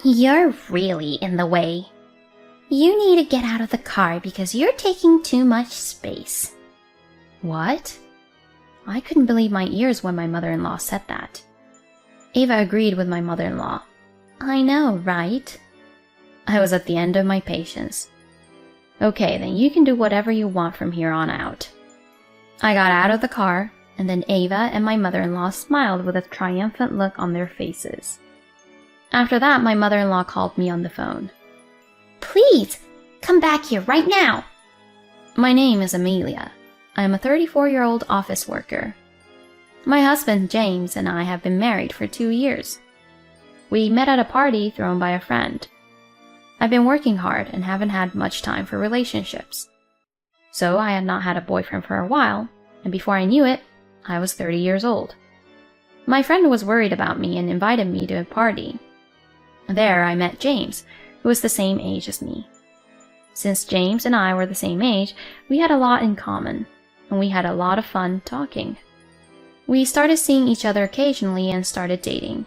You're really in the way. You need to get out of the car because you're taking too much space. What? I couldn't believe my ears when my mother-in-law said that. Ava agreed with my mother-in-law. I know, right? I was at the end of my patience. Okay, then you can do whatever you want from here on out. I got out of the car, and then Ava and my mother-in-law smiled with a triumphant look on their faces. After that, my mother-in-law called me on the phone. Please, come back here right now. My name is Amelia. I am a 34-year-old office worker. My husband, James, and I have been married for 2 years. We met at a party thrown by a friend. I've been working hard and haven't had much time for relationships. So I had not had a boyfriend for a while, and before I knew it, I was 30 years old. My friend was worried about me and invited me to a party. There I met James, who was the same age as me. Since James and I were the same age, we had a lot in common, and we had a lot of fun talking. We started seeing each other occasionally and started dating.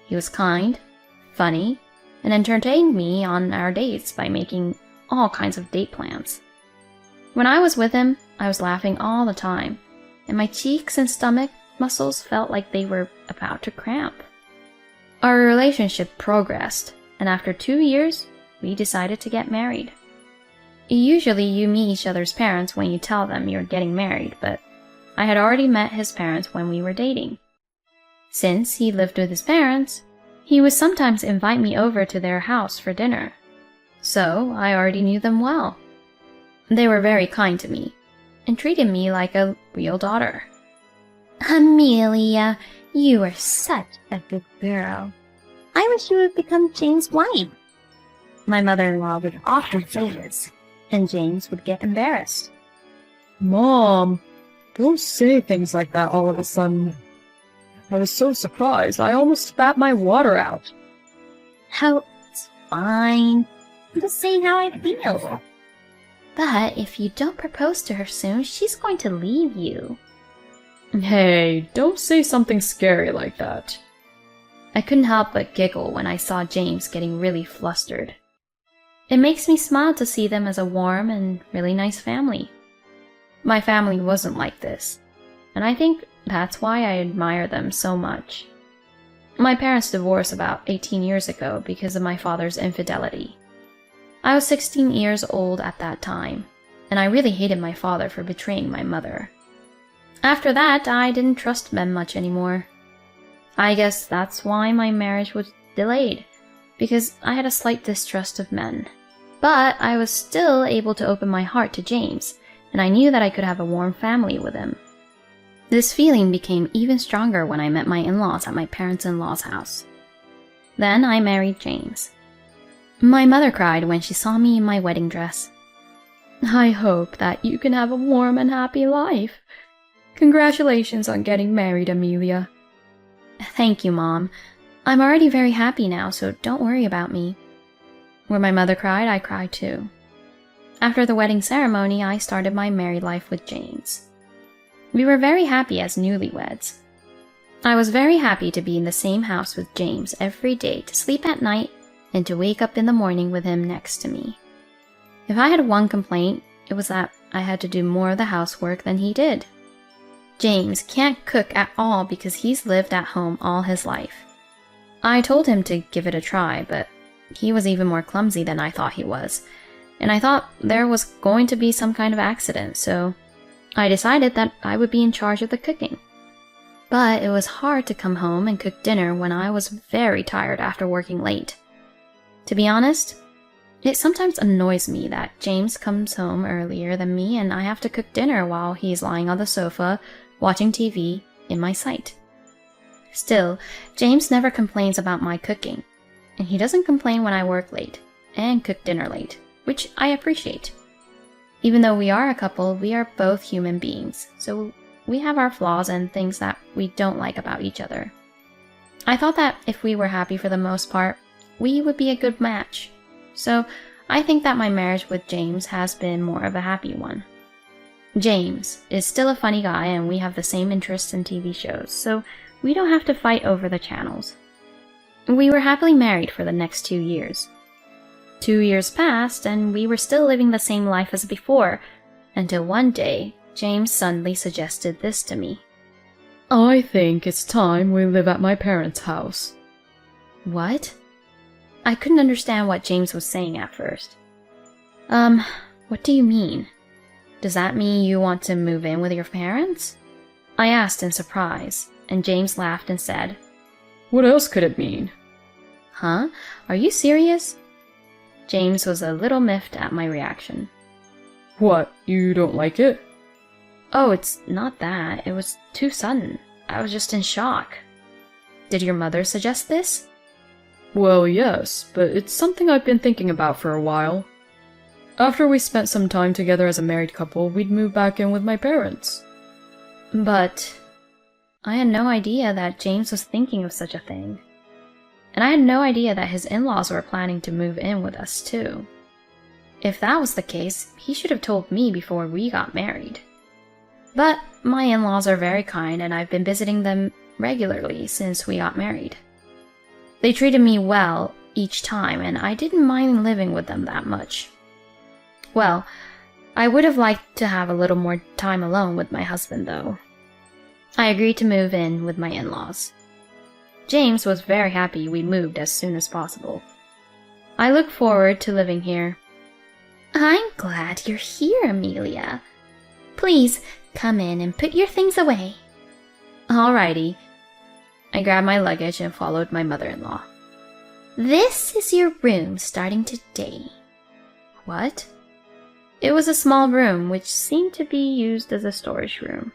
He was kind, funny, and entertained me on our dates by making all kinds of date plans. When I was with him, I was laughing all the time, and my cheeks and stomach muscles felt like they were about to cramp. Our relationship progressed, and after 2 years, we decided to get married. Usually you meet each other's parents when you tell them you're getting married, but I had already met his parents when we were dating. Since he lived with his parents, he would sometimes invite me over to their house for dinner. So I already knew them well. They were very kind to me, and treated me like a real daughter. Amelia, you are such a good girl. I wish you would become James' wife. My mother-in-law would often say this, and James would get embarrassed. Mom, don't say things like that all of a sudden. I was so surprised, I almost spat my water out. Oh, it's fine. I'm just saying how I feel. But if you don't propose to her soon, she's going to leave you. Hey, don't say something scary like that. I couldn't help but giggle when I saw James getting really flustered. It makes me smile to see them as a warm and really nice family. My family wasn't like this, and I think that's why I admire them so much. My parents divorced about 18 years ago because of my father's infidelity. I was 16 years old at that time, and I really hated my father for betraying my mother. After that, I didn't trust men much anymore. I guess that's why my marriage was delayed, because I had a slight distrust of men. But I was still able to open my heart to James, and I knew that I could have a warm family with him. This feeling became even stronger when I met my in-laws at my parents-in-law's house. Then I married James. My mother cried when she saw me in my wedding dress. I hope that you can have a warm and happy life. Congratulations on getting married, Amelia. Thank you, Mom. I'm already very happy now, so don't worry about me. When my mother cried, I cried too. After the wedding ceremony, I started my married life with James. We were very happy as newlyweds. I was very happy to be in the same house with James every day, to sleep at night, and to wake up in the morning with him next to me. If I had one complaint, it was that I had to do more of the housework than he did. James can't cook at all because he's lived at home all his life. I told him to give it a try, but he was even more clumsy than I thought he was, and I thought there was going to be some kind of accident, so I decided that I would be in charge of the cooking. But it was hard to come home and cook dinner when I was very tired after working late. To be honest, it sometimes annoys me that James comes home earlier than me and I have to cook dinner while he's lying on the sofa watching TV in my sight. Still, James never complains about my cooking, and he doesn't complain when I work late and cook dinner late, which I appreciate. Even though we are a couple, we are both human beings, so we have our flaws and things that we don't like about each other. I thought that if we were happy for the most part, we would be a good match. So I think that my marriage with James has been more of a happy one. James is still a funny guy and we have the same interests in TV shows, so we don't have to fight over the channels. We were happily married for the next 2 years. 2 years passed, and we were still living the same life as before, until one day, James suddenly suggested this to me. I think it's time we live at my parents' house. What? I couldn't understand what James was saying at first. What do you mean? Does that mean you want to move in with your parents? I asked in surprise, and James laughed and said, What else could it mean? Huh? Are you serious? James was a little miffed at my reaction. What, you don't like it? Oh, it's not that. It was too sudden. I was just in shock. Did your mother suggest this? Well, yes, but it's something I've been thinking about for a while. After we spent some time together as a married couple, we'd move back in with my parents. But I had no idea that James was thinking of such a thing. And I had no idea that his in-laws were planning to move in with us too. If that was the case, he should have told me before we got married. But my in-laws are very kind, and I've been visiting them regularly since we got married. They treated me well each time, and I didn't mind living with them that much. Well, I would have liked to have a little more time alone with my husband, though. I agreed to move in with my in-laws. James was very happy we moved as soon as possible. I look forward to living here. I'm glad you're here, Amelia. Please, come in and put your things away. Alrighty. I grabbed my luggage and followed my mother-in-law. This is your room starting today. What? It was a small room which seemed to be used as a storage room.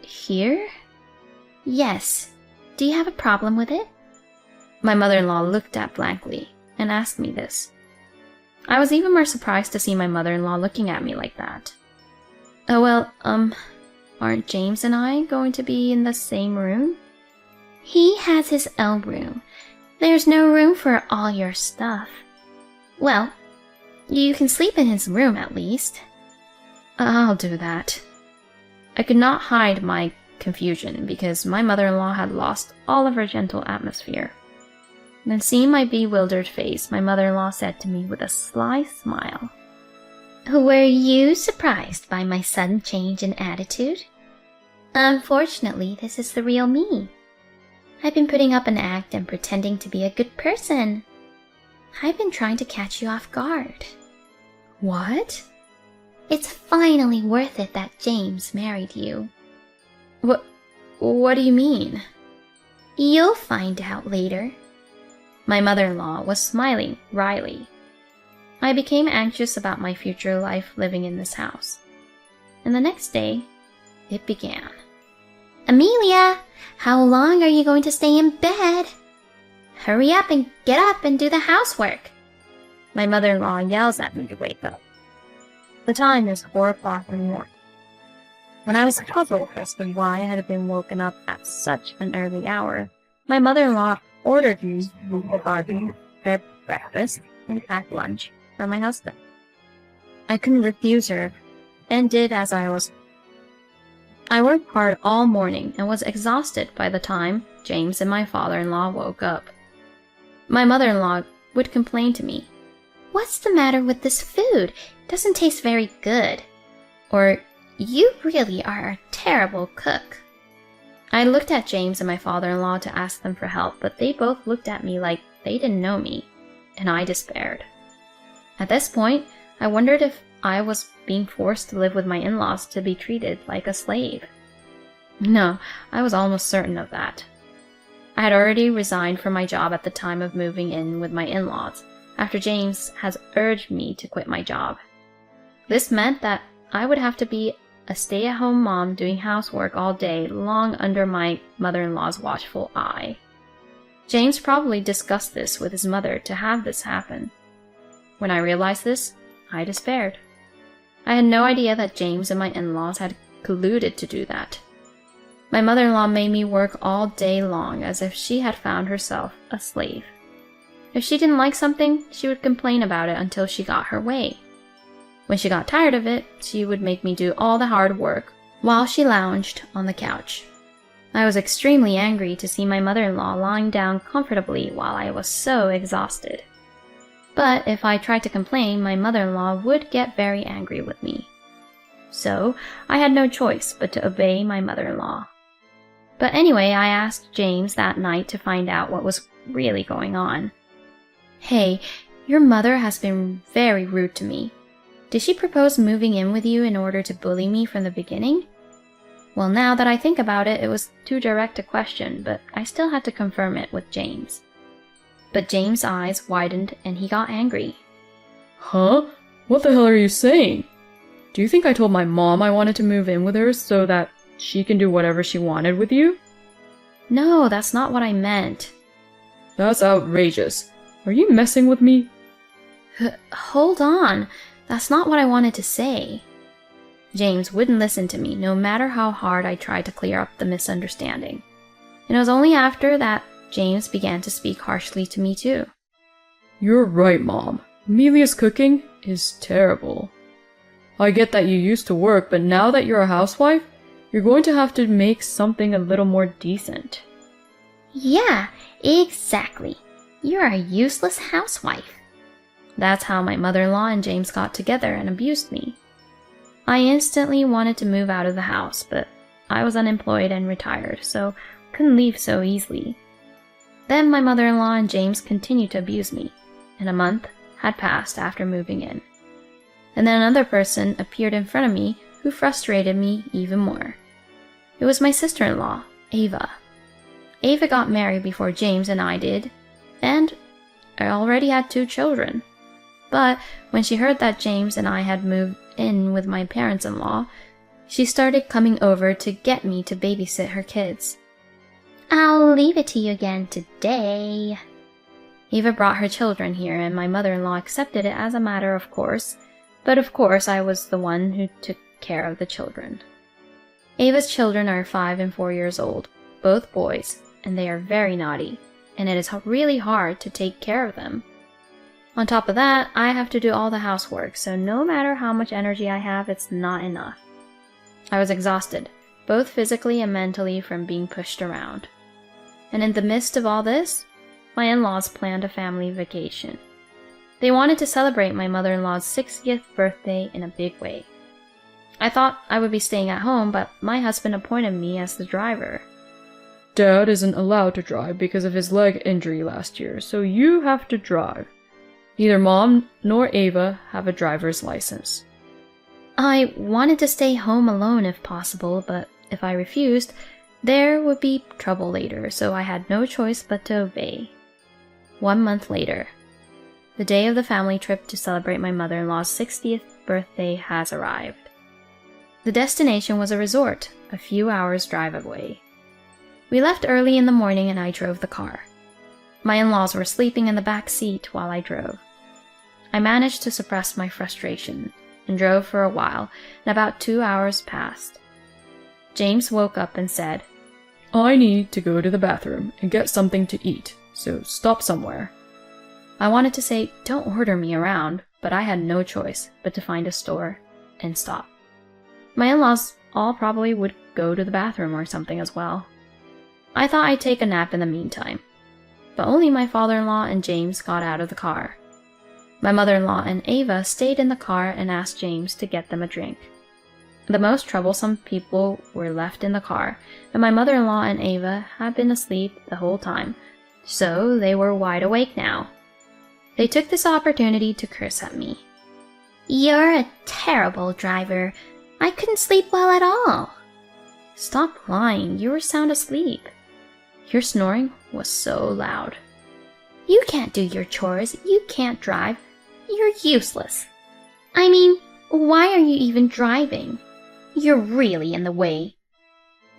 Here? Yes. Do you have a problem with it? My mother-in-law looked at blankly and asked me this. I was even more surprised to see my mother-in-law looking at me like that. Oh well, aren't James and I going to be in the same room? He has his own room. There's no room for all your stuff. Well, you can sleep in his room at least. I'll do that. I could not hide my confusion because my mother-in-law had lost all of her gentle atmosphere. Then seeing my bewildered face, my mother-in-law said to me with a sly smile, Were you surprised by my sudden change in attitude? Unfortunately, this is the real me. I've been putting up an act and pretending to be a good person. I've been trying to catch you off guard. What? It's finally worth it that James married you. What do you mean? You'll find out later. My mother-in-law was smiling wryly. I became anxious about my future life living in this house. And the next day, it began. Amelia, how long are you going to stay in bed? Hurry up and get up and do the housework. My mother-in-law yells at me to wake up. The time is 4 o'clock in the morning. When I was puzzled as to why I had been woken up at such an early hour, my mother-in-law ordered me to leave the garden, prepare breakfast, and pack lunch for my husband. I couldn't refuse her, and did as I was. I worked hard all morning and was exhausted by the time James and my father-in-law woke up. My mother-in-law would complain to me, What's the matter with this food? It doesn't taste very good. Or, You really are a terrible cook. I looked at James and my father-in-law to ask them for help, but they both looked at me like they didn't know me, and I despaired. At this point, I wondered if I was being forced to live with my in-laws to be treated like a slave. No, I was almost certain of that. I had already resigned from my job at the time of moving in with my in-laws, after James has urged me to quit my job. This meant that I would have to be a stay-at-home mom doing housework all day, long under my mother-in-law's watchful eye. James probably discussed this with his mother to have this happen. When I realized this, I despaired. I had no idea that James and my in-laws had colluded to do that. My mother-in-law made me work all day long as if she had found herself a slave. If she didn't like something, she would complain about it until she got her way. When she got tired of it, she would make me do all the hard work while she lounged on the couch. I was extremely angry to see my mother-in-law lying down comfortably while I was so exhausted. But if I tried to complain, my mother-in-law would get very angry with me. So I had no choice but to obey my mother-in-law. But anyway, I asked James that night to find out what was really going on. "Hey, your mother has been very rude to me. Did she propose moving in with you in order to bully me from the beginning?" Well, now that I think about it, it was too direct a question, but I still had to confirm it with James. But James' eyes widened and he got angry. Huh? What the hell are you saying? Do you think I told my mom I wanted to move in with her so that she can do whatever she wanted with you? No, that's not what I meant. That's outrageous. Are you messing with me? Hold on. That's not what I wanted to say. James wouldn't listen to me, no matter how hard I tried to clear up the misunderstanding. And it was only after that James began to speak harshly to me too. You're right, Mom. Amelia's cooking is terrible. I get that you used to work, but now that you're a housewife, you're going to have to make something a little more decent. Yeah, exactly. You're a useless housewife. That's how my mother-in-law and James got together and abused me. I instantly wanted to move out of the house, but I was unemployed and retired, so couldn't leave so easily. Then my mother-in-law and James continued to abuse me, and a month had passed after moving in. And then another person appeared in front of me who frustrated me even more. It was my sister-in-law, Ava. Ava got married before James and I did, and I already had 2 children. But when she heard that James and I had moved in with my parents-in-law, she started coming over to get me to babysit her kids. I'll leave it to you again today. Ava brought her children here, and my mother-in-law accepted it as a matter of course, but of course I was the one who took care of the children. Ava's children are 5 and 4 years old, both boys, and they are very naughty, and it is really hard to take care of them. On top of that, I have to do all the housework, so no matter how much energy I have, it's not enough. I was exhausted, both physically and mentally, from being pushed around. And in the midst of all this, my in-laws planned a family vacation. They wanted to celebrate my mother-in-law's 60th birthday in a big way. I thought I would be staying at home, but my husband appointed me as the driver. Dad isn't allowed to drive because of his leg injury last year, so you have to drive. Neither Mom nor Ava have a driver's license. I wanted to stay home alone if possible, but if I refused, there would be trouble later, so I had no choice but to obey. 1 month later, the day of the family trip to celebrate my mother-in-law's 60th birthday has arrived. The destination was a resort, a few hours' drive away. We left early in the morning and I drove the car. My in-laws were sleeping in the back seat while I drove. I managed to suppress my frustration and drove for a while, and about 2 hours passed. James woke up and said, I need to go to the bathroom and get something to eat, so stop somewhere. I wanted to say, don't order me around, but I had no choice but to find a store and stop. My in-laws all probably would go to the bathroom or something as well. I thought I'd take a nap in the meantime, but only my father-in-law and James got out of the car. My mother-in-law and Ava stayed in the car and asked James to get them a drink. The most troublesome people were left in the car, and my mother-in-law and Ava had been asleep the whole time, so they were wide awake now. They took this opportunity to curse at me. You're a terrible driver. I couldn't sleep well at all. Stop lying, you were sound asleep. Your snoring was so loud. You can't do your chores, you can't drive. You're useless. I mean, why are you even driving? You're really in the way.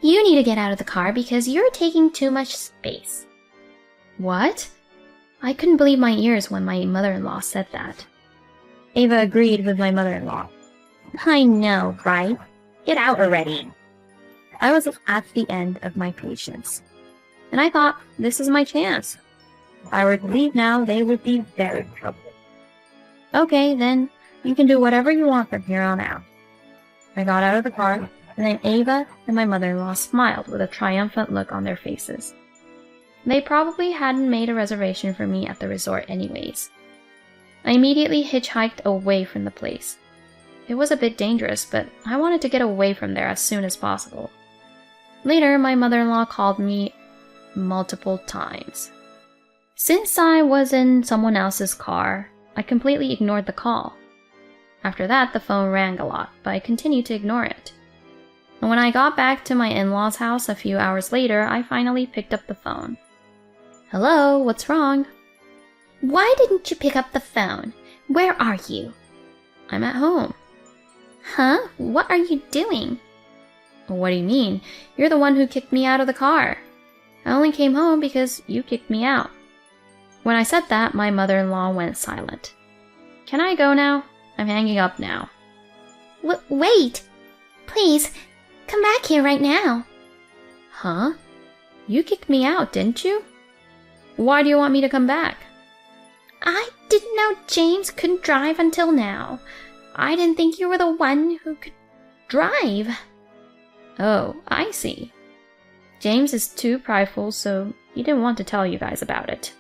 You need to get out of the car because you're taking too much space. What? I couldn't believe my ears when my mother-in-law said that. Ava agreed with my mother-in-law. I know, right? Get out already. I was at the end of my patience, and I thought, this is my chance. If I were to leave now, they would be very troubled. Okay, then you can do whatever you want from here on out. I got out of the car and then Ava and my mother-in-law smiled with a triumphant look on their faces. They probably hadn't made a reservation for me at the resort anyways. I immediately hitchhiked away from the place. It was a bit dangerous, but I wanted to get away from there as soon as possible. Later, my mother-in-law called me multiple times. Since I was in someone else's car, I completely ignored the call. After that, the phone rang a lot, but I continued to ignore it. And when I got back to my in-laws' house a few hours later, I finally picked up the phone. Hello, what's wrong? Why didn't you pick up the phone? Where are you? I'm at home. Huh? What are you doing? What do you mean? You're the one who kicked me out of the car. I only came home because you kicked me out. When I said that, my mother-in-law went silent. Can I go now? I'm hanging up now. Wait! Please, come back here right now. Huh? You kicked me out, didn't you? Why do you want me to come back? I didn't know James couldn't drive until now. I didn't think you were the one who could drive. Oh, I see. James is too prideful, so he didn't want to tell you guys about it.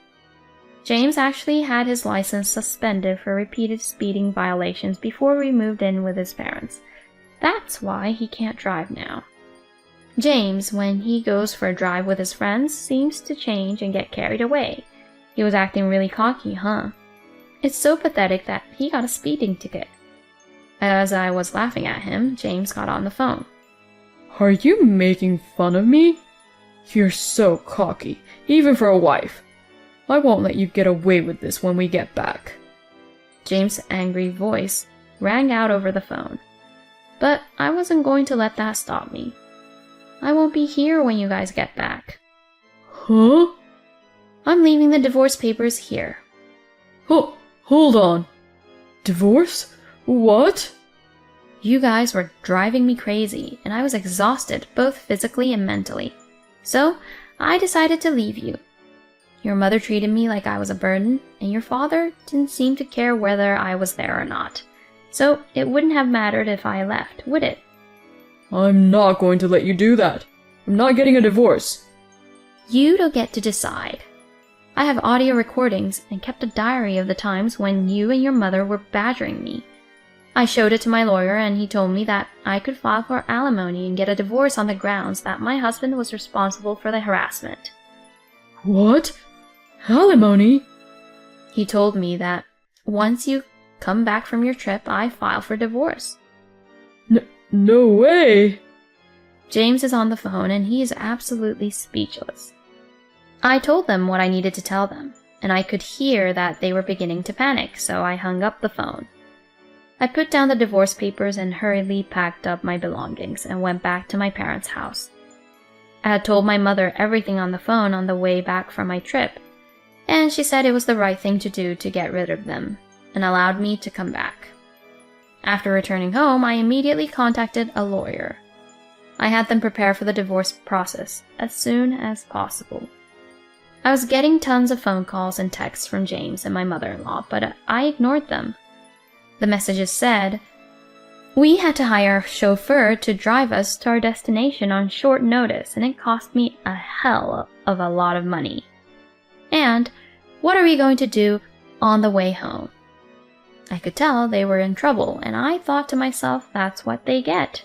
James actually had his license suspended for repeated speeding violations before we moved in with his parents. That's why he can't drive now. James, when he goes for a drive with his friends, seems to change and get carried away. He was acting really cocky, huh? It's so pathetic that he got a speeding ticket. As I was laughing at him, James got on the phone. Are you making fun of me? You're so cocky, even for a wife. I won't let you get away with this when we get back. James' angry voice rang out over the phone. But I wasn't going to let that stop me. I won't be here when you guys get back. Huh? I'm leaving the divorce papers here. Oh, hold on. Divorce? What? You guys were driving me crazy, and I was exhausted, both physically and mentally. So, I decided to leave you. Your mother treated me like I was a burden, and your father didn't seem to care whether I was there or not. So, it wouldn't have mattered if I left, would it? I'm not going to let you do that. I'm not getting a divorce. You don't get to decide. I have audio recordings and kept a diary of the times when you and your mother were badgering me. I showed it to my lawyer and he told me that I could file for alimony and get a divorce on the grounds that my husband was responsible for the harassment. What? Alimony? He told me that once you come back from your trip, I file for divorce. No way! James is on the phone and he is absolutely speechless. I told them what I needed to tell them, and I could hear that they were beginning to panic, so I hung up the phone. I put down the divorce papers and hurriedly packed up my belongings and went back to my parents' house. I had told my mother everything on the phone on the way back from my trip, and she said it was the right thing to do to get rid of them, and allowed me to come back. After returning home, I immediately contacted a lawyer. I had them prepare for the divorce process as soon as possible. I was getting tons of phone calls and texts from James and my mother-in-law, but I ignored them. The messages said, "We had to hire a chauffeur to drive us to our destination on short notice, and it cost me a hell of a lot of money. And what are we going to do on the way home?" I could tell they were in trouble, and I thought to myself, that's what they get.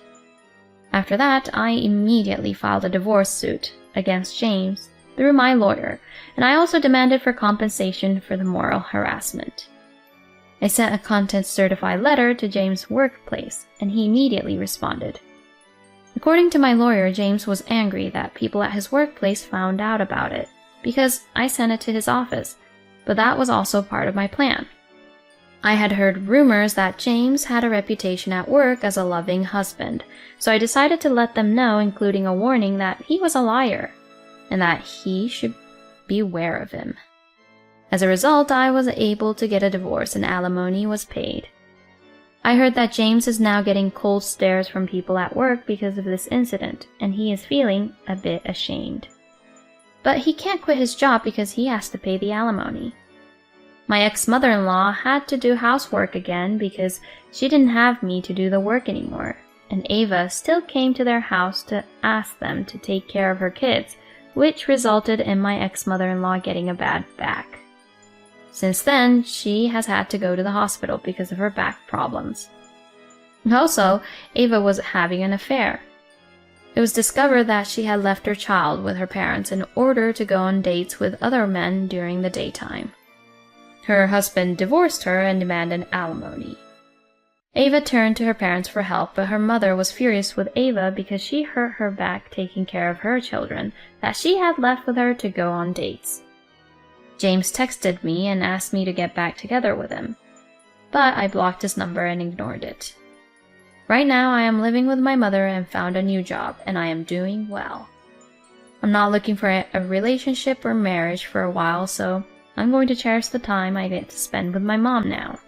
After that, I immediately filed a divorce suit against James through my lawyer, and I also demanded for compensation for the moral harassment. I sent a content-certified letter to James' workplace, and he immediately responded. According to my lawyer, James was angry that people at his workplace found out about it, because I sent it to his office, but that was also part of my plan. I had heard rumors that James had a reputation at work as a loving husband, so I decided to let them know, including a warning that he was a liar, and that he should beware of him. As a result, I was able to get a divorce and alimony was paid. I heard that James is now getting cold stares from people at work because of this incident, and he is feeling a bit ashamed. But he can't quit his job because he has to pay the alimony. My ex-mother-in-law had to do housework again because she didn't have me to do the work anymore, and Ava still came to their house to ask them to take care of her kids, which resulted in my ex-mother-in-law getting a bad back. Since then, she has had to go to the hospital because of her back problems. Also, Ava was having an affair. It was discovered that she had left her child with her parents in order to go on dates with other men during the daytime. Her husband divorced her and demanded alimony. Ava turned to her parents for help, but her mother was furious with Ava because she hurt her back taking care of her children that she had left with her to go on dates. James texted me and asked me to get back together with him, but I blocked his number and ignored it. Right now, I am living with my mother and found a new job, and I am doing well. I'm not looking for a relationship or marriage for a while, so I'm going to cherish the time I get to spend with my mom now.